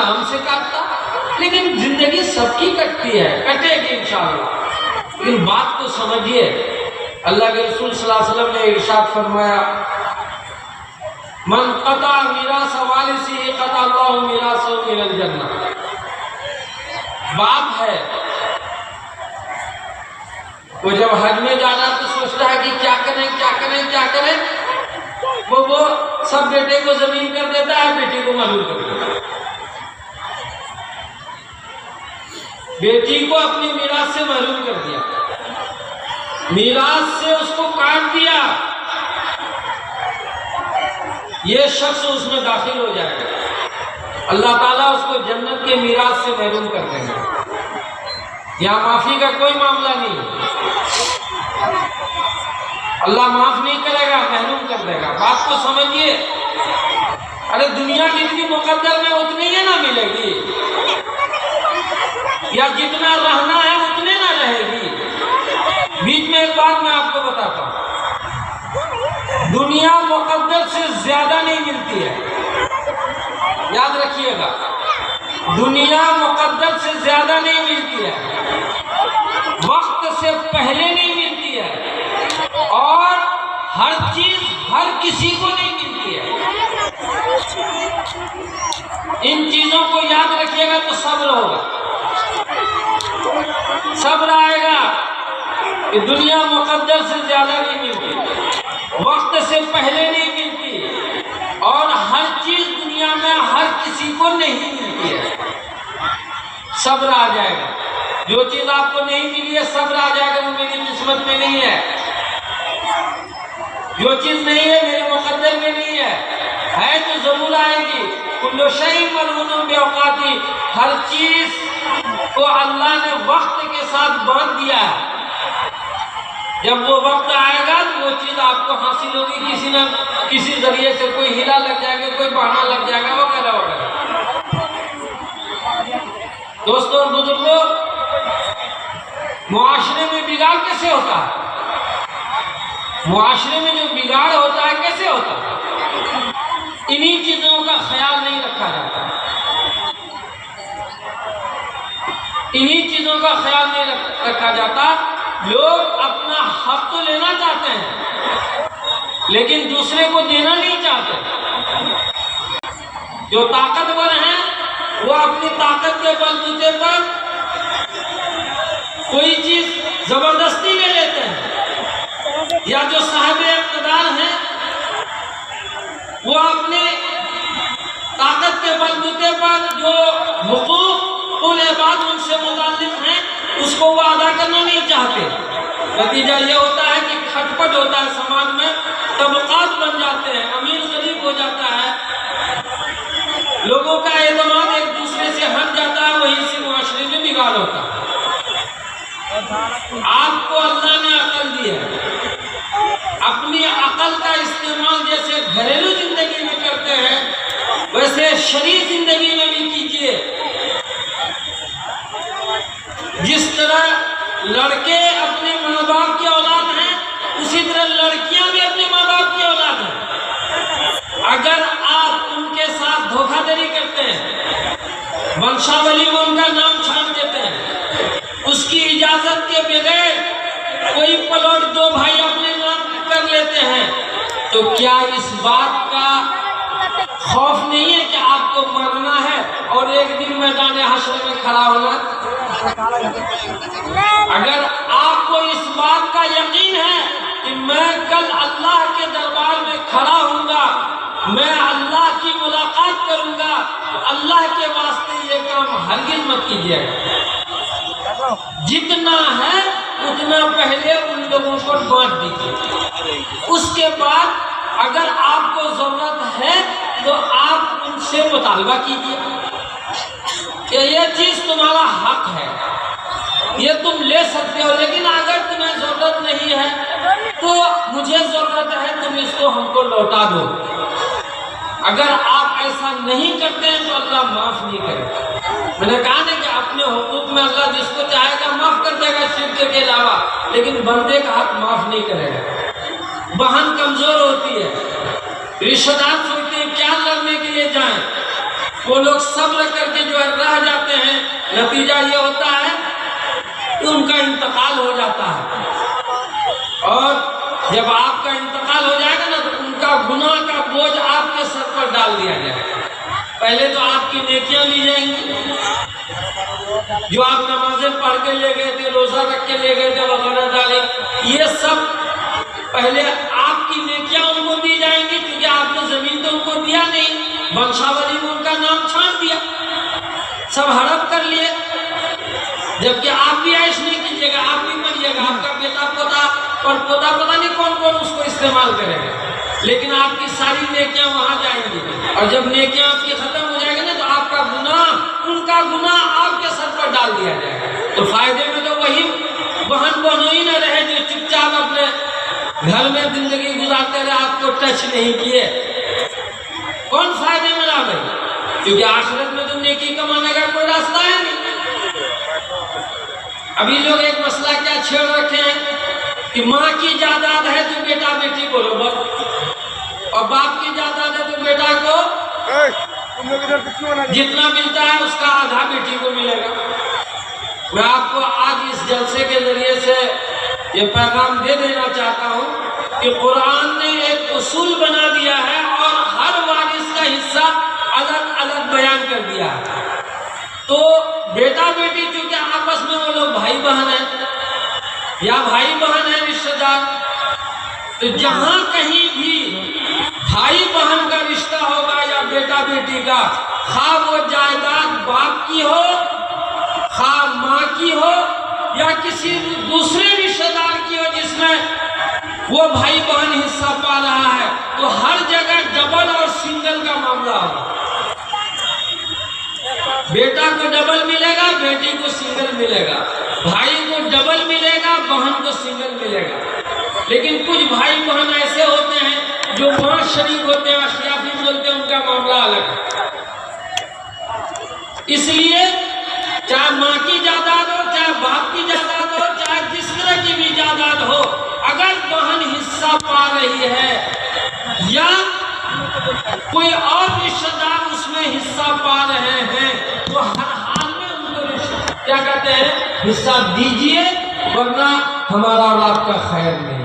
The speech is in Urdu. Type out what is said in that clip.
ہم سے کاٹتا، لیکن زندگی سب کی کٹتی ہے، کٹے گی انشاءاللہ۔ لیکن بات کو سمجھیے، اللہ کے رسول صلی اللہ علیہ وسلم نے ارشاد فرمایا من قطع میراث وارثہ قطع اللہ میراثہ من الجنہ۔ باپ ہے، وہ جب حج میں جانا تو سوچتا ہے کہ کیا کریں کیا کریں کیا کریں، وہ سب بیٹے کو زمین کر دیتا ہے، بیٹی کو محروم کر دیتا ہے، بیٹی کو اپنی میراث سے محروم کر دیا، میراث سے اس کو کاٹ دیا، یہ شخص اس میں داخل ہو جائے گا، اللہ تعالیٰ اس کو جنت کے میراث سے محروم کر دیں گے۔ یہاں معافی کا کوئی معاملہ نہیں، اللہ معاف نہیں کرے گا، محروم کر دے گا۔ بات کو سمجھیے، ارے دنیا جتنی مقدر میں اتنی ہی نہ ملے گی، یا جتنا رہنا ہے اتنے نہ رہے گی۔ بیچ میں ایک بات میں آپ کو بتاتا ہوں، دنیا مقدر سے زیادہ نہیں ملتی ہے، یاد رکھیے گا، دنیا مقدر سے زیادہ نہیں ملتی ہے، وقت سے پہلے نہیں ملتی ہے، اور ہر چیز ہر کسی کو نہیں ملتی ہے۔ ان چیزوں کو یاد رکھیے گا تو صبر ہوگا، صبر آئے گا کہ دنیا مقدر سے زیادہ نہیں ملتی، وقت سے پہلے نہیں ملتی، اور ہر چیز دنیا میں ہر کسی کو نہیں ملتی ہے۔ صبر آ جائے گا، جو چیز آپ کو نہیں ملی ہے صبر آ جائے گا، وہ میری قسمت میں نہیں ہے، جو چیز نہیں ہے میرے مقدر میں نہیں ہے تو ضرور آئے گی۔ کل شیء مرہون بأوقاتہ، ہر چیز کو اللہ نے وقت کے ساتھ باندھ دیا ہے، جب وہ وقت آئے گا تو وہ چیز آپ کو حاصل ہوگی، کسی نہ کسی ذریعے سے کوئی ہیلا لگ جائے گا، کوئی بہانہ لگ جائے گا، وغیرہ وغیرہ۔ دوستوں اور بزرگوں، معاشرے میں بگاڑ کیسے ہوتا ہے؟ معاشرے میں جو بگاڑ ہوتا ہے کیسے ہوتا ہے؟ انہی چیزوں کا خیال نہیں رکھا جاتا، انہی چیزوں کا خیال نہیں رکھا جاتا۔ لوگ اپنا حق تو لینا چاہتے ہیں لیکن دوسرے کو دینا نہیں چاہتے۔ جو طاقتور ہیں وہ اپنی طاقت کے بلبوتے پر کوئی چیز زبردستی لے لیتے ہیں، یا جو صاحب اقتدار ہیں وہ اپنے طاقت کے بلبوتے پر جو حقوق العباد ان سے متعلق ہیں اس کو وہ ادا کرنا نہیں چاہتے۔ نتیجہ یہ ہوتا ہے کہ کھٹ پٹ ہوتا ہے، سماج میں طبقات بن جاتے ہیں، امیر غریب ہو جاتا ہے، لوگوں کا اعتماد ایک دوسرے سے ہٹ جاتا ہے، وہیں سے معاشرے میں بگاڑ ہوتا ہے۔ آپ کو اللہ نے عقل دی ہے، اپنی عقل کا استعمال جیسے گھریلو زندگی میں کرتے ہیں ویسے شرعی زندگی میں بھی کیجیے۔ جس طرح لڑکے اپنے ماں باپ کی اولاد ہیں اسی طرح لڑکیاں بھی اپنے ماں باپ کی اولاد ہیں۔ اگر آپ ان کے ساتھ دھوکہ دھڑی کرتے ہیں، ونشاولی میں ان کا نام چھاپ دیتے ہیں، اس کی اجازت کے بغیر کوئی پلاٹ دو بھائی اپنے نام کر لیتے ہیں، تو کیا اس بات کا خوف نہیں ہے کہ آپ کو مرنا ہے اور ایک دن میدان حشر میں کھڑا ہونا؟ اگر آپ کو اس بات کا یقین ہے کہ میں کل اللہ کے دربار میں کھڑا ہوں گا، میں اللہ کی ملاقات کروں گا، تو اللہ کے واسطے یہ کام ہرگز مت کیجیے گا۔ جتنا ہے اتنا پہلے ان لوگوں کو بانٹ دیجیے، اس کے بعد اگر آپ کو ضرورت ہے تو آپ ان سے مطالبہ کیجیے کہ یہ چیز تمہارا حق ہے، یہ تم لے سکتے ہو، لیکن اگر تمہیں ضرورت نہیں ہے تو مجھے ضرورت ہے، تم اس کو ہم کو لوٹا دو۔ اگر آپ ایسا نہیں کرتے ہیں تو اللہ معاف نہیں کرے گا۔ میں نے کہا نا کہ اپنے حقوق میں اللہ جس کو چاہے گا معاف کر دے گا شرک کے علاوہ، لیکن بندے کا حق معاف نہیں کرے گا۔ بہن کمزور ہوتی ہے، رشتہ دار سوچتے ہیں کیا لڑنے کے لیے جائیں، وہ لوگ صبر کر کے جو ہے رہ جاتے ہیں، نتیجہ یہ ہوتا ہے کہ ان کا انتقال ہو جاتا ہے، اور جب آپ کا انتقال ہو جائے گا نا تو ان کا گناہ کا بوجھ آپ کے سر پر ڈال دیا جائے گا۔ پہلے تو آپ کی نیکیاں لی جائیں گی، جو آپ نمازیں پڑھ کے لے گئے تھے، روزہ رکھ کے لے گئے تھے وغیرہ ڈالے، یہ سب پہلے آپ کی نیکیاں ان کو دی جائیں گی، کیونکہ آپ نے زمین تو ان کو دیا نہیں، ونشاولی میں ان کا نام چھانٹ دیا، سب ہڑپ کر لیے، جبکہ آپ بھی عیش نہیں کیجیے گا، آپ بھی مریے گا، آپ کا بیٹا پوتا اور پوتا پتہ نہیں کون کون اس کو استعمال کرے گا، لیکن آپ کی ساری نیکیاں وہاں جائیں گی، اور جب نیکیاں آپ کی ختم ہو جائے گی نا تو آپ کا گناہ، ان کا گناہ آپ کے سر پر ڈال دیا جائے گا۔ تو فائدے میں تو وہی بہن بہنوئی نہ رہے جو چپ چاپ اپنے گھر میں زندگی گزارتے رہے، آپ کو ٹچ نہیں کیے، کون فائدے میں رہا بھائی؟ کیونکہ آخرت میں تو نیکی کمانے کا کوئی راستہ ہے نہیں۔ ابھی لوگ ایک مسئلہ کیا چھیڑ رکھے ہیں کہ ماں کی جائیداد ہے تو بیٹا بیٹی کو لو، اور باپ کی جائیداد ہے تو بیٹا کو جتنا ملتا ہے اس کا آدھا بیٹی کو ملے گا۔ میں آپ کو آج اس جلسے کے ذریعے سے یہ پیغام دے دینا چاہتا ہوں کہ قرآن نے ایک اصول بنا دیا ہے اور ہر وارث کا حصہ الگ الگ بیان کر دیا ہے۔ تو بیٹا بیٹی چونکہ آپس میں وہ لوگ بھائی بہن ہیں یا بھائی بہن ہیں رشتہ دار، تو جہاں کہیں بھی بھائی بہن کا رشتہ ہوگا یا بیٹا بیٹی کا، خواہ وہ جائیداد باپ کی ہو، خواہ ماں کی ہو، یا کسی دوسرے رشتہ دار کی ہو جس میں وہ بھائی بہن حصہ پا رہا ہے، تو ہر جگہ ڈبل اور سنگل کا معاملہ ہوگا۔ بیٹا کو ڈبل ملے گا، بیٹی کو سنگل ملے گا، بھائی کو ڈبل ملے گا، بہن کو سنگل ملے گا۔ لیکن کچھ بھائی بہن ایسے ہوتے ہیں جو ماں شریک ہوتے ہیں، اشرافی بولتے ہیں، ان کا معاملہ الگ ہے۔ اس لیے چاہے ماں کی جائیداد ہو، چاہے باپ کی جائیداد ہو، چاہے جس طرح کی بھی جائیداد ہو، اگر بہن حصہ پا رہی ہے یا کوئی اور رشتہ دار اس میں حصہ پا رہے ہیں، تو ہر حال میں ان کو کیا کہتے ہیں، حصہ دیجئے، ورنہ ہمارا اور آپ کا خیر نہیں۔